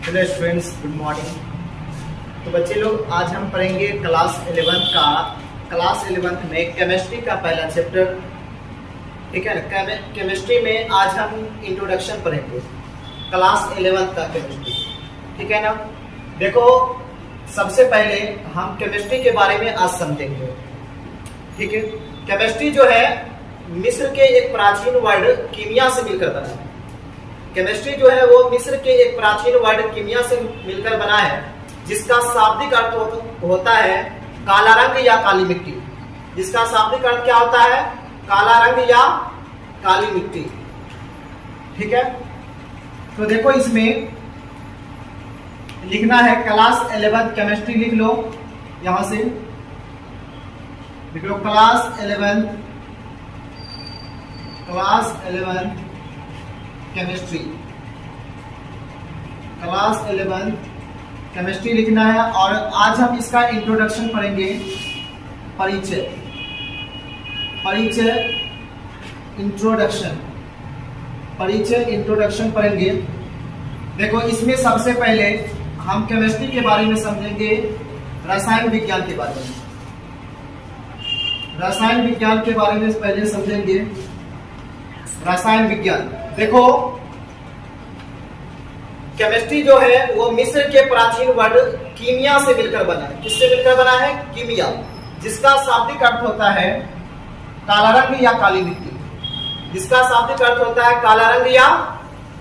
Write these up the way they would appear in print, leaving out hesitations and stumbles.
Hello students, good morning. तो बच्चे लोग, आज हम पढ़ेंगे क्लास 11 में केमिस्ट्री का पहला चैप्टर। ठीक है ना। केमिस्ट्री में आज हम इंट्रोडक्शन पढ़ेंगे क्लास 11 का केमिस्ट्री। ठीक है ना। देखो, सबसे पहले हम केमिस्ट्री के बारे में आज समझेंगे। ठीक है। केमिस्ट्री जो है मिस्र के एक प्राचीन वर्ड कीमिया से मिलकर बना है। केमिस्ट्री जो है वो मिस्र के एक प्राचीन वर्ड कीमिया से मिलकर बना है, जिसका शाब्दिक अर्थ होता है काला रंग या काली मिट्टी। जिसका शाब्दिक अर्थ क्या होता है? काला रंग या काली मिट्टी। ठीक है। तो देखो, इसमें लिखना है क्लास 11 केमिस्ट्री। लिख लो, यहां से लिख लो क्लास 11 केमिस्ट्री। क्लास 11 केमिस्ट्री लिखना है। और आज हम इसका इंट्रोडक्शन पढ़ेंगे। इंट्रोडक्शन पढ़ेंगे। देखो, इसमें सबसे पहले हम केमिस्ट्री के बारे में समझेंगे, रसायन विज्ञान के बारे में। रसायन विज्ञान के बारे में पहले समझेंगे। रसायन विज्ञान, देखो, केमिस्ट्री जो है वो मिस्र के प्राचीन वर्ड कीमिया से मिलकर बना है। किससे मिलकर बना है? कीमिया। जिसका शाब्दिक अर्थ होता है काला रंग या काली मिट्टी। जिसका शाब्दिक अर्थ होता है काला रंग या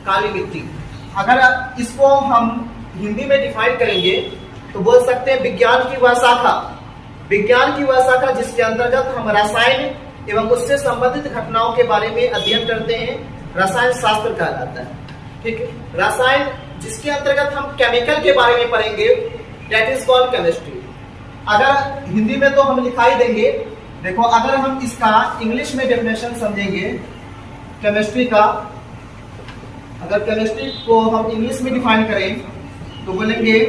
काली मिट्टी। अगर इसको हम हिंदी में डिफाइन करेंगे तो बोल सकते हैं विज्ञान की वह शाखा। विज्ञान की वह शाखा जिसके अंतर्गत हम रसायन एवं उससे संबंधित घटनाओं के बारे में अध्ययन करते हैं, रसायन शास्त्र कहलाता है। ठीक है। रसायन जिसके अंतर्गत हम केमिकल के बारे में पढ़ेंगे, दैट इज कॉल्ड केमिस्ट्री। अगर हिंदी में तो हम लिखा ही देंगे। देखो, अगर हम इसका इंग्लिश में डेफिनेशन समझेंगे केमिस्ट्री का, अगर केमिस्ट्री को हम इंग्लिश में डिफाइन करें तो बोलेंगे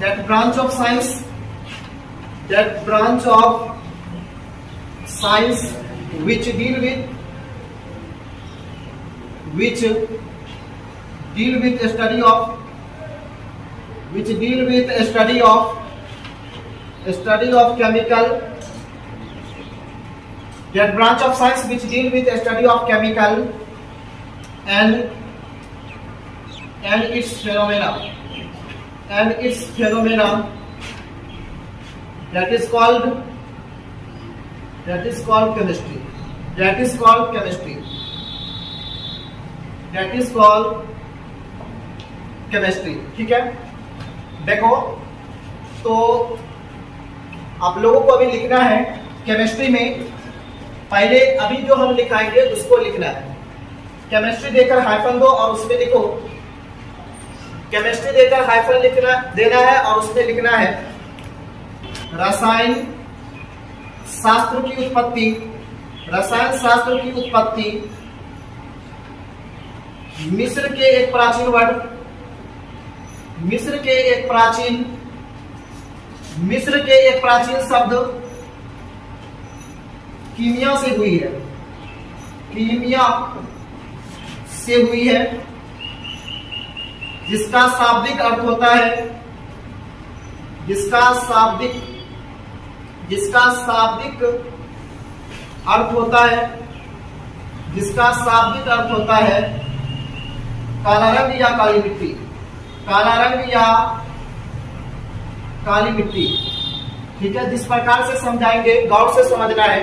that branch of science which deal with study of chemical. That branch of science which deal with study of chemical and its phenomena that is called chemistry. ठीक है। देखो, तो आप लोगों को अभी लिखना है केमिस्ट्री में। पहले अभी जो हम लिखाएंगे उसको लिखना है। केमिस्ट्री देकर हाइफन दो और उसमें लिखो। केमिस्ट्री देकर हाइफन देना है और उसमें लिखना है रसायन शास्त्र की उत्पत्ति। रसायन शास्त्र की उत्पत्ति मिस्र के एक प्राचीन शब्द कीमिया से हुई है। जिसका शाब्दिक अर्थ होता है काला रंग या काली मिट्टी। ठीक है। जिस प्रकार से समझाएंगे, गौर से समझना है।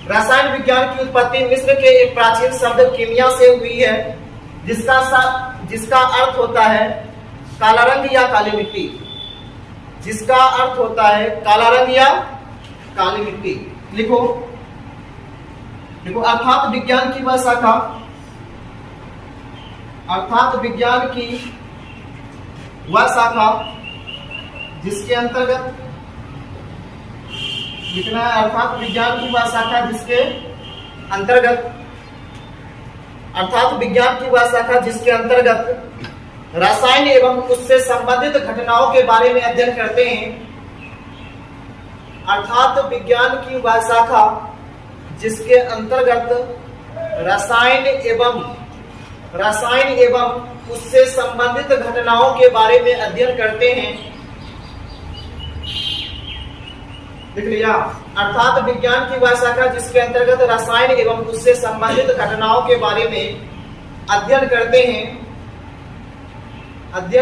रसायन विज्ञान की उत्पत्ति मिस्र के एक प्राचीन शब्द कीमिया से हुई है, जिसका अर्थ होता है काला रंग या काली मिट्टी। जिसका अर्थ होता है काला रंग या काली मिट्टी। लिखो, अर्थात विज्ञान की वह शाखा जिसके अंतर्गत लिखना है। अर्थात विज्ञान की वह शाखा जिसके अंतर्गत रसायन एवं उससे संबंधित घटनाओं के बारे में अध्ययन करते हैं। अर्थात विज्ञान की वह शाखा जिसके अंतर्गत रसायन एवं रसायन एवं उससे संबंधित घटनाओं के बारे में अध्ययन करते हैं। लिख लिया। अर्थात विज्ञान की वह शाखा जिसके अंतर्गत रसायन एवं उससे संबंधित घटनाओं के बारे में अध्ययन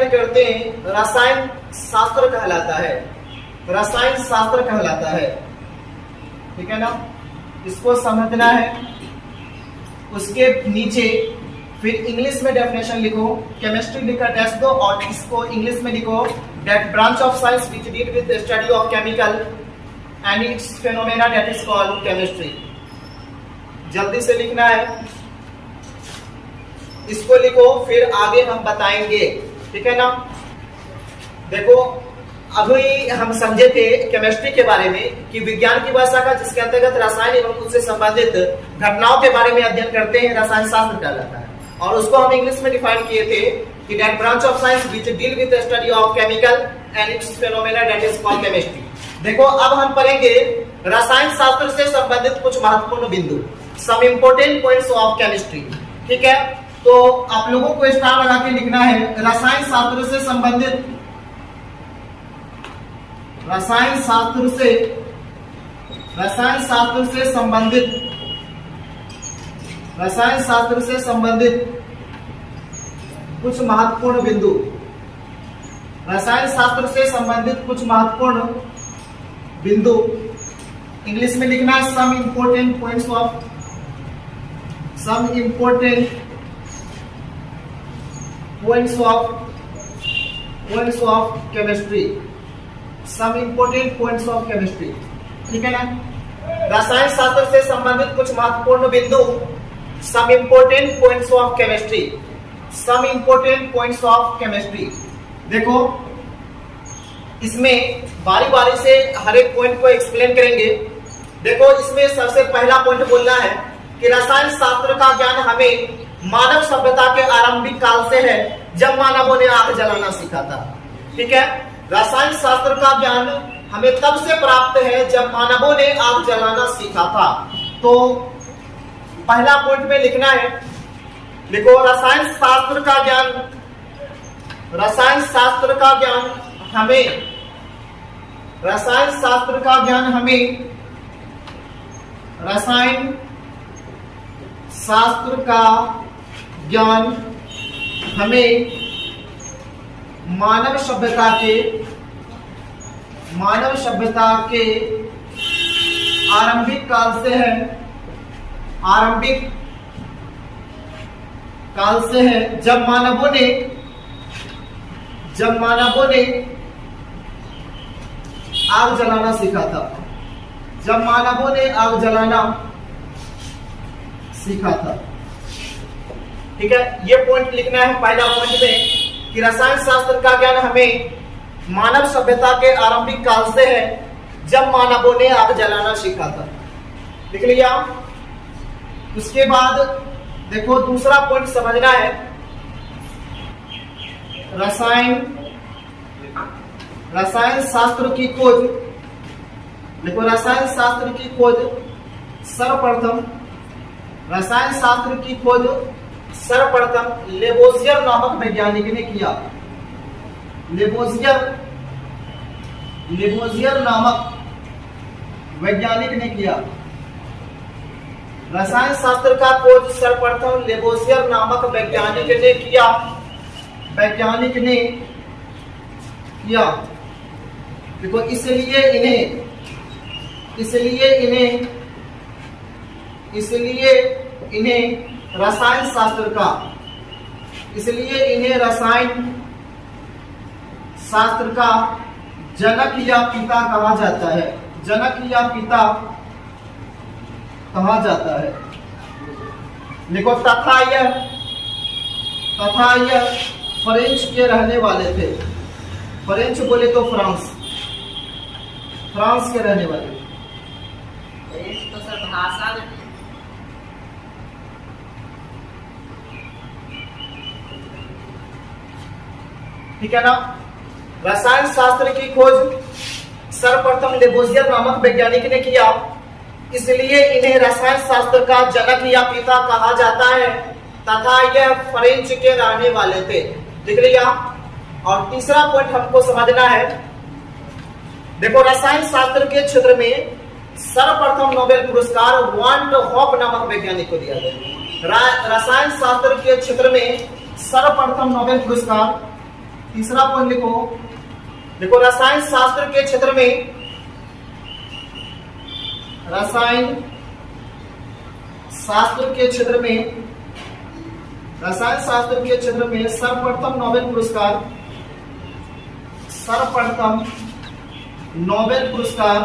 करते हैं रसायन शास्त्र कहलाता है। रसायन शास्त्र कहलाता है। ठीक है ना, इसको समझना है। उसके नीचे फिर इंग्लिश में डेफिनेशन लिखो। केमिस्ट्री लिखकर डैश दो और इसको इंग्लिश में लिखो, that branch of science which deal with the study of chemical and it's phenomena that is called chemistry. जल्दी से लिखना है, इसको लिखो, फिर आगे हम बताएंगे। ठीक है ना। देखो, अभी हम समझे थे केमिस्ट्री के बारे में कि विज्ञान की वह शाखा जिसके अंतर्गत रसायन एवं उससे संबंधित घटनाओं के बारे में अध्ययन करते हैं रसायन शास्त्र कहलाता है। और उसको हम इंग्लिश में डिफाइन किए थे कि that branch of science which deal with the study of chemical and it's phenomena that is called chemistry. देखो, अब हम पढ़ेंगे रसायन शास्त्र से संबंधित कुछ महत्वपूर्ण बिंदु, some important points of chemistry. ठीक है, तो आप लोगों को स्टार लगा के लिखना है रसायन शास्त्र से संबंधित कुछ महत्वपूर्ण बिंदु। रसायन शास्त्र से संबंधित कुछ महत्वपूर्ण बिंदु इंग्लिश में लिखना है some important points of chemistry. Some important points of chemistry. ठीक है ना। रसायन शास्त्र से संबंधित कुछ महत्वपूर्ण बिंदु, some important points of chemistry. Some important points of chemistry. देखो, इसमें बारी बारी से हर एक पॉइंट को एक्सप्लेन करेंगे। देखो, इसमें सबसे पहला पॉइंट बोलना है कि रसायन शास्त्र का ज्ञान हमें मानव सभ्यता के आरंभिक काल से है, जब मानवों ने आग जलाना सीखा था। ठीक है, रसायन शास्त्र का ज्ञान हमें तब से प्राप्त है जब मानवों ने आग जलाना सीखा था। तो पहला पॉइंट में लिखना है, लिखो रसायन शास्त्र का ज्ञान हमें मानव सभ्यता के आरंभिक काल से है, जब मानवों ने आग जलाना सीखा था। जब मानवों ने आग जलाना सीखा था। ठीक है, ये पॉइंट लिखना है पहला पॉइंट में कि रसायन शास्त्र का ज्ञान हमें मानव सभ्यता के आरंभिक काल से है, जब मानवों ने आग जलाना सीखा था। लिख लिया। उसके बाद देखो, दूसरा पॉइंट समझना है, रसायन शास्त्र की खोज। देखो, रसायन शास्त्र की खोज सर्वप्रथम लेबोजियर नामक वैज्ञानिक ने किया। लेबोजियर नामक वैज्ञानिक ने किया। रसायन शास्त्र का खोज सर्वप्रथम लेबोजियर नामक वैज्ञानिक ने किया। देखो, इसलिए इन्हें रसायन शास्त्र का जनक या पिता कहा जाता है। देखो, तथा यह फ्रेंच के रहने वाले थे। फ्रेंच बोले तो फ्रांस के रहने वाले। तो सर भाषा ठीक है ना। रसायन शास्त्र की खोज सर्वप्रथम लेबोजियर नामक वैज्ञानिक ने किया, इसलिए इन्हें रसायन शास्त्र का जनक या पिता कहा जाता है। तथा यह फ्रेंच के रहने वाले थे। लिख लिया। और तीसरा पॉइंट हमको समझना है, देखो रसायन शास्त्र के क्षेत्र में सर्वप्रथम नोबेल पुरस्कार वान डे हॉप नामक वैज्ञानिक को दिया गया। रसायन शास्त्र के क्षेत्र में सर्वप्रथम नोबेल पुरस्कार, तीसरा पॉइंट लिखो, देखो रसायन शास्त्र के क्षेत्र में, रसायन शास्त्र के क्षेत्र में, रसायन शास्त्र के क्षेत्र में सर्वप्रथम नोबेल पुरस्कार, सर्वप्रथम नोबेल पुरस्कार,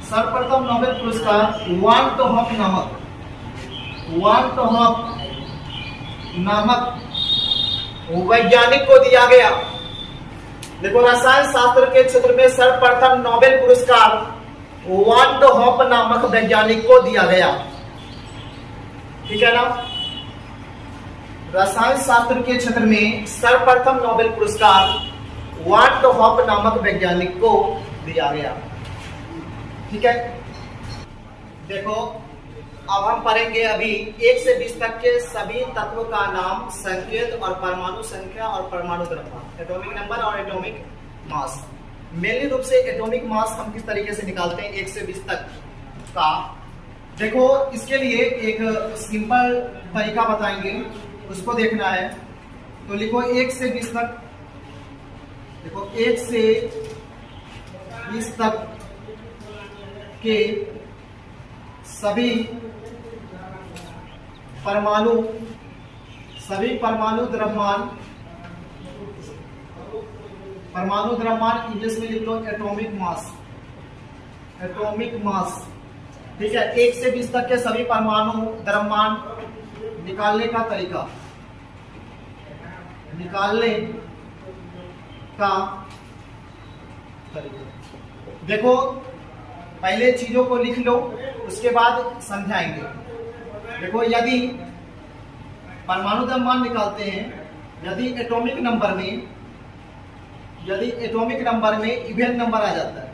सर्वप्रथम नोबेल पुरस्कार वान डे हॉप नामक, वान डे हॉप नामक वैज्ञानिक को दिया गया। देखो रसायन शास्त्र के क्षेत्र में सर्वप्रथम नोबेल पुरस्कार वान डे हॉप नामक वैज्ञानिक को दिया गया। ठीक है ना। रसायन शास्त्र के क्षेत्र में सर्वप्रथम नोबेल पुरस्कार वान डे हॉप नामक वैज्ञानिक को दिया गया। ठीक है। देखो अब हम पढ़ेंगे अभी 1 से 20 तक के सभी तत्वों का नाम, संकेत और परमाणु संख्या और परमाणु द्रव्यमान, एटॉमिक नंबर और एटॉमिक मास। मेनली रूप से एटॉमिक मास हम किस तरीके से निकालते हैं 1 से 20 तक का। देखो इसके लिए एक सिंपल तरीका बताएंगे, उसको देखना है। तो लिखो 1 से 20 तक, देखो 1 से 20 तक के सभी परमाणु, सभी परमाणु द्रव्यमान, परमाणु द्रव्यमान इंग्लिश में लिख लो एटॉमिक मास, एटॉमिक मास। ठीक है। 1 से 20 तक के सभी परमाणु द्रव्यमान निकालने का तरीका, निकालने का तरीका। देखो पहले चीजों को लिख लो, उसके बाद समझाएंगे। देखो यदि परमाणु द्रव्यमान निकालते हैं, यदि एटॉमिक नंबर में, यदि एटॉमिक नंबर में इवन नंबर आ जाता है,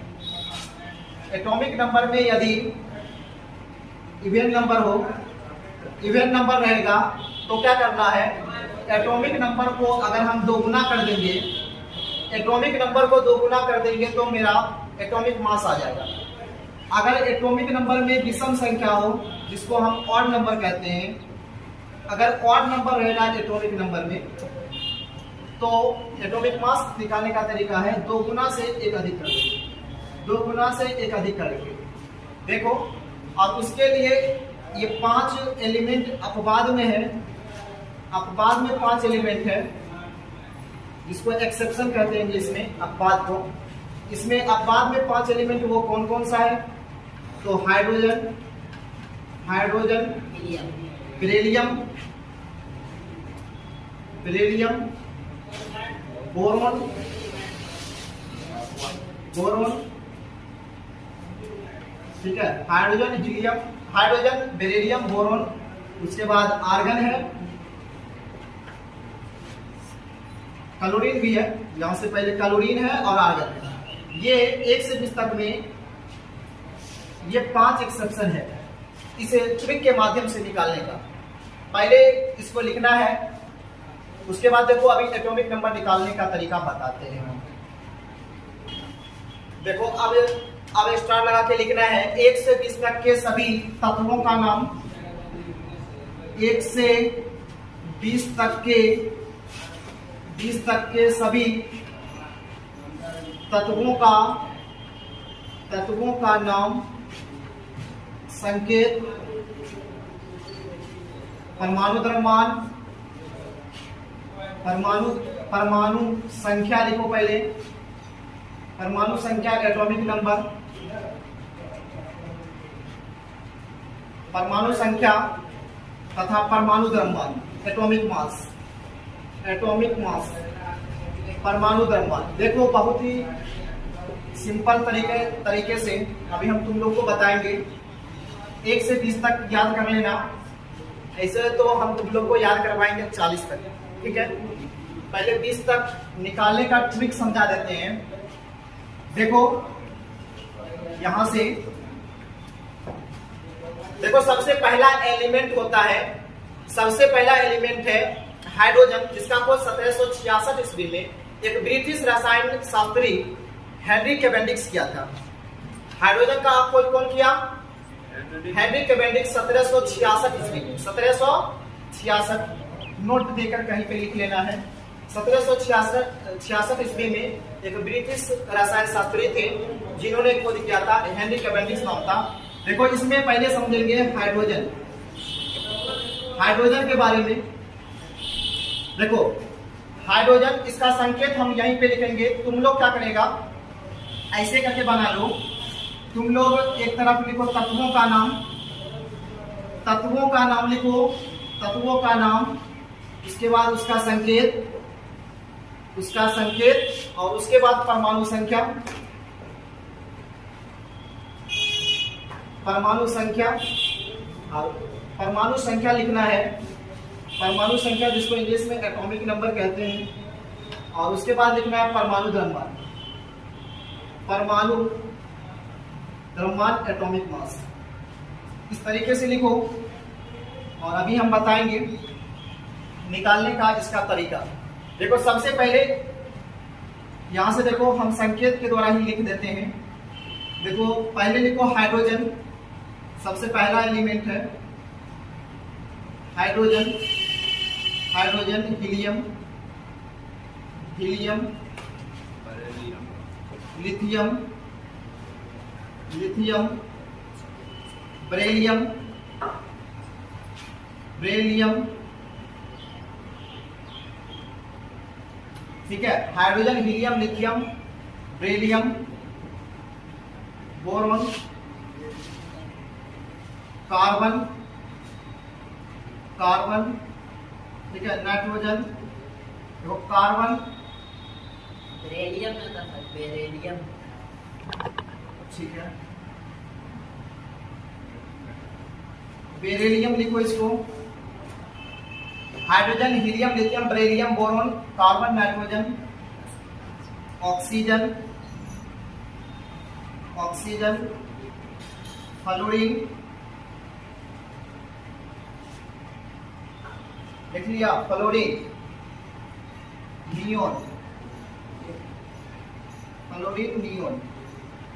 एटॉमिक नंबर में यदि इवन नंबर हो, इवन नंबर रहेगा तो क्या करना है, एटॉमिक नंबर को अगर हम दोगुना कर देंगे, एटॉमिक नंबर को दोगुना कर देंगे तो मेरा एटॉमिक मास आ जाएगा। अगर एटॉमिक नंबर में विषम संख्या हो, जिसको हम ऑड नंबर कहते हैं, अगर ऑड नंबर रहेगा एटॉमिक नंबर में, तो एटॉमिक मास निकालने का तरीका है 2 गुना से 1 अधिक करके, 2 गुना से 1 अधिक करके। देखो और उसके लिए ये 5 एलिमेंट अपवाद में है, अपवाद में 5 एलिमेंट है, जिसको एक्सेप्शन कहते हैं इंग्लिश में अपवाद को। इसमें अपवाद में 5 एलिमेंट वो कौन कौन सा है, तो hydrogen, hydrogen, beryllium, beryllium, boron, boron, ठीक है, hydrogen, helium, hydrogen, beryllium, boron. उसके बाद आर्गन है, क्लोरीन भी है, यहां से पहले क्लोरीन है और आर्गन है। ये 1 से 20 तक में ये 5 एक्सेप्शन है, इसे ट्रिक के माध्यम से निकालने का। पहले इसको लिखना है, उसके बाद देखो अभी एटॉमिक नंबर निकालने का तरीका बताते हैं। देखो अब स्टार लगा के लिखना है 1 से 20 तक के सभी तत्वों का नाम, 1 से 20 तक के सभी तत्वों का नाम, संकेत, परमाणु द्रव्यमान, परमाणु संख्या लिखो पहले, परमाणु संख्या एटॉमिक नंबर, परमाणु संख्या तथा परमाणु द्रव्यमान, एटॉमिक मास, एटॉमिक मास, परमाणु द्रव्यमान। देखो बहुत ही सिंपल तरीके से अभी हम तुम लोग को बताएंगे। 1 से 20 तक याद कर लेना, ऐसे तो हम तुम लोग को याद करवाएंगे 40 तक, ठीक है। पहले 20 तक निकालने का ट्रिक समझा देते हैं। देखो यहां से देखो सबसे पहला एलिमेंट होता है सबसे पहला एलिमेंट है हाइड्रोजन, जिसका खोज 1766 ईस्वी में एक ब्रिटिश रसायन शास्त्री हेनरी कैवेंडिश किया था। हाइड्रोजन का खोज कौन किया? हेनरी कैवेंडिश 1766 ईस्वी में। 1766 नोट देकर कहीं पे लिख लेना है। 1766 ईस्वी में एक ब्रिटिश रसायन शास्त्री थे जिन्होंने खोज किया था, हेनरी कैवेंडिश नाम था। देखो इसमें पहले समझेंगे हाइड्रोजन, हाइड्रोजन के बारे में। देखो हाइड्रोजन, इसका संकेत हम यहीं पे लिखेंगे। तुम लोग क्या करेगा, ऐसे करके बना लो। तुम लोग एक तरफ लिखो तत्वों का नाम, तत्वों का नाम लिखो, तत्वों का नाम, उसके बाद उसका संकेत, उसका संकेत, और उसके बाद परमाणु संख्या, परमाणु संख्या, और परमाणु संख्या लिखना है। परमाणु संख्या जिसको इंग्लिश में एटॉमिक नंबर कहते हैं। और उसके बाद लिखना है परमाणु द्रव्यमान, परमाणु द्रव्यमान एटॉमिक मास। इस तरीके से लिखो और अभी हम बताएंगे निकालने का इसका तरीका। देखो सबसे पहले यहां से देखो हम संकेत के द्वारा ही लिख देते हैं। देखो पहले लिखो हाइड्रोजन, सबसे पहला एलिमेंट है hydrogen. Hydrogen, helium, helium, lithium, lithium, beryllium, beryllium, ठीक है। Hydrogen, helium, lithium, beryllium, boron, carbon, carbon, ठीक है, नाइट्रोजन, देखो कार्बन, बेरिलियम में था, बेरिलियम, ठीक है, बेरिलियम लिखो इसको। Hydrogen, helium, lithium, beryllium, boron, carbon, nitrogen, oxygen, oxygen, fluorine, लिख लिया, फ्लोरीन, नियोन, फ्लोरीन, नियोन।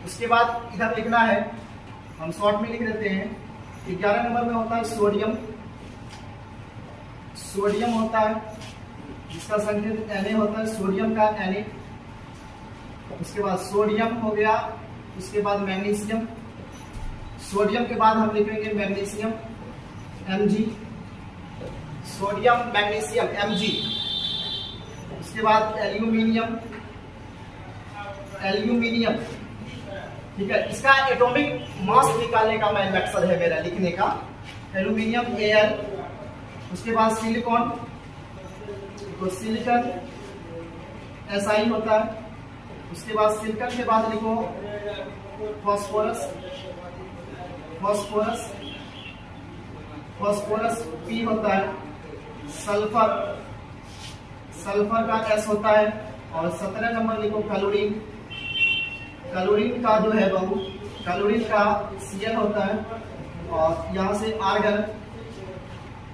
उसके बाद इधर लिखना है, हम शॉर्ट में लिख देते हैं। 11 नंबर में होता है सोडियम, सोडियम होता है जिसका संकेत Na होता है, सोडियम का Na। उसके बाद सोडियम हो गया, उसके बाद मैग्नीशियम, सोडियम के बाद हम लिखेंगे magnesium, Mg, sodium magnesium Mg। उसके बाद एल्यूमिनियम, एल्यूमिनियम, ठीक है। इसका एटॉमिक मास निकालने का मैं मकसद है मेरा लिखने का, एल्यूमिनियम Al। उसके बाद सिलिकॉन, तो सिलिकॉन Si होता है। उसके बाद सिलिकॉन के बाद लिखो फास्फोरस, फास्फोरस, फास्फोरस P होता है। सल्फर, सल्फर का S होता है। और 17 नंबर लिखो क्लोरीन, क्लोरीन का जो है बहु, क्लोरीन का Cl होता है। और यहाँ से आर्गन,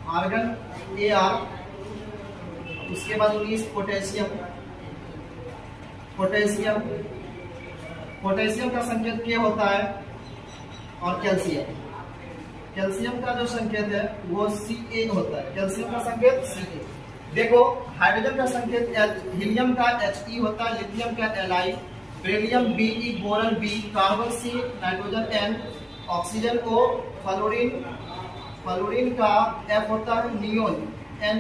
आर्गन Ar। उसके बाद 19 पोटेशियम, पोटेशियम, पोटेशियम का संकेत K होता है। और कैल्शियम, कैल्शियम का जो संकेत है वो Ca होता है, कैल्शियम का संकेत Ca। देखो हाइड्रोजन का संकेत H, हीलियम का He होता है, लिथियम का Li, beryllium Be, boron B, carbon C, nitrogen N, oxygen O, fluorine, fluorine का F होता है, neon Ne,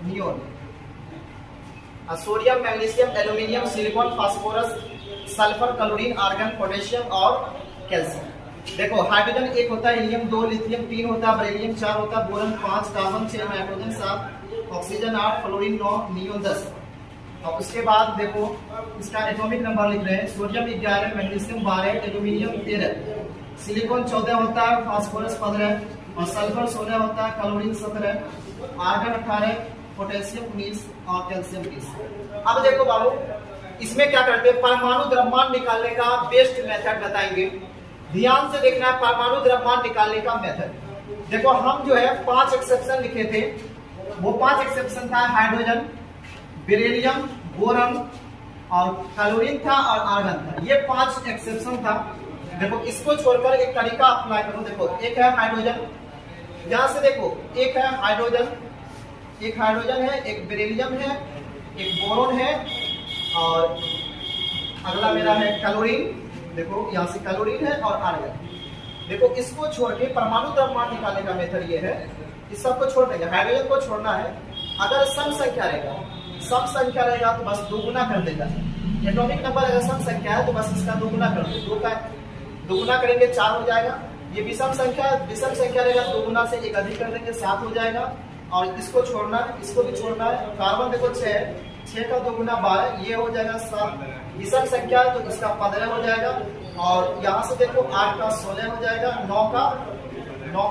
neon. Sodium, magnesium, aluminium, silicon, phosphorus, sulphur, chlorine, argon, potassium और कैल्शियम। देखो hydrogen 1 होता है, हीलियम 2, लिथियम 3 होता है, बेरिलियम 4 होता है, boron 5, carbon 6, nitrogen 7, oxygen 8, fluorine 9, neon 10। और उसके बाद देखो इसका एटॉमिक नंबर लिख रहे हैं। सोडियम 11, मैग्नीशियम 12, एल्यूमिनियम 13, सिलिकॉन 14 होता है, फास्फोरस 15 और सल्फर 16 होता है, क्लोरीन 17, आर्गन 18, पोटेशियम 19 और कैल्शियम 20। अब देखो बाबू इसमें क्या करते हैं, परमाणु द्रव्यमान निकालने का बेस्ट मेथड बताएंगे। ध्यान से देखना है परमाणु द्रव्यमान निकालने का मेथड। देखो हम जो है 5 एक्सेप्शन लिखे थे, वो 5 एक्सेप्शन था हाइड्रोजन, बेरिलियम, बोरॉन और क्लोरीन था और आर्गन था। ये 5 एक्सेप्शन था। देखो इसको छोड़कर एक तरीका अप्लाई करो। देखो एक है हाइड्रोजन, यहां से देखो एक है हाइड्रोजन, एक हाइड्रोजन है, एक बेरिलियम है, एक बोरॉन है और अगला मेरा है क्लोरीन। देखो यहाँ से क्लोरीन है और आर्गन। देखो इसको छोड़ के परमाणु द्रव्यमान निकालने का मेथड ये है, इस सबको छोड़ देंगे, हाइड्रोजन को छोड़ना है। अगर सम संख्या रहेगा, सम संख्या रहेगा तो बस दोगुना कर देगा। एटॉमिक नंबर अगर सम संख्या है तो बस इसका दोगुना कर दो, 2 का दोगुना करेंगे 4 हो जाएगा। ये विषम संख्या रहेगा, दोगुना से 1 अधिक कर देंगे 7 हो जाएगा। और इसको छोड़ना है, इसको भी छोड़ना है। कार्बन देखो 6 का दोगुना 12, ये हो जाएगा 7। विषम संख्या है तो इसका 15 हो जाएगा। और यहाँ से देखो 8 का 16 हो जाएगा, 9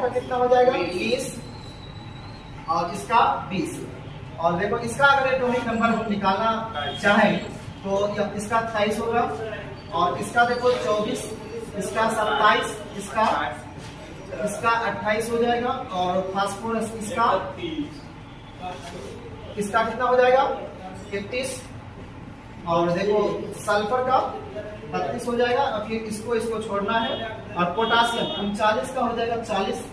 का कितना हो जाएगा 20 और इसका 20। और देखो इसका अगर एटॉमिक नंबर हम निकालना चाहें तो इसका 28 होगा और इसका देखो 24, इसका 27, इसका 28 हो जाएगा। और फास्फोरस इसका कितना हो जाएगा 31। और देखो सल्फर का 32 हो जाएगा। और फिर इसको छोड़ना है। और पोटासियम 39 का हो जाएगा 40,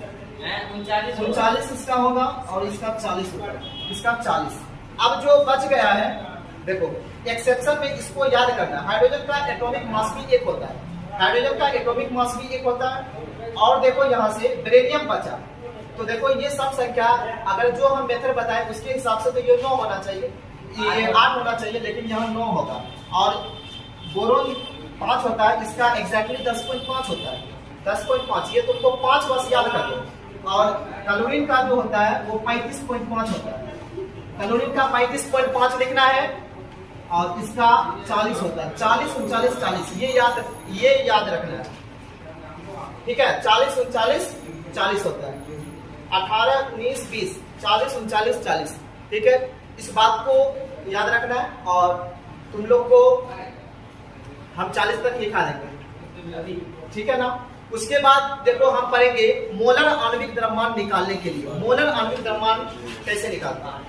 39 इसका होगा और इसका 40 होगा, इसका 40। अब जो बच गया है देखो एक्सेप्शन में इसको याद करना, हाइड्रोजन का एटॉमिक मास भी 1 होता है, हाइड्रोजन का एटॉमिक मास भी 1 होता है। और देखो यहाँ से बेरिलियम बचा, तो देखो ये सब संख्या अगर जो हम मेथड बताए उसके हिसाब से तो ये 9 होना चाहिए, ये 8 होना चाहिए, लेकिन यहाँ 9 होगा। और बोरोन 5 होता है, इसका एग्जैक्टली 10.5 होता है, 10.5। ये तुमको 5 बस याद कर दो। और क्लोरीन का जो होता है वो 35.5 होता है, क्लोरीन का 35.5 लिखना है। और इसका 40 होता है, 40, 39, 40, ये याद रखना है, ठीक है। 40, 39, 40 होता है। 18, 19, 20, 40, 39, 40, ठीक है। इस बात को याद रखना है और तुम लोग को हम 40 तक लिखा देंगे, ठीक है ना। उसके बाद देखो हम पढ़ेंगे मोलर आणविक द्रव्यमान निकालने के लिए। मोलर आणविक द्रव्यमान कैसे निकालना है।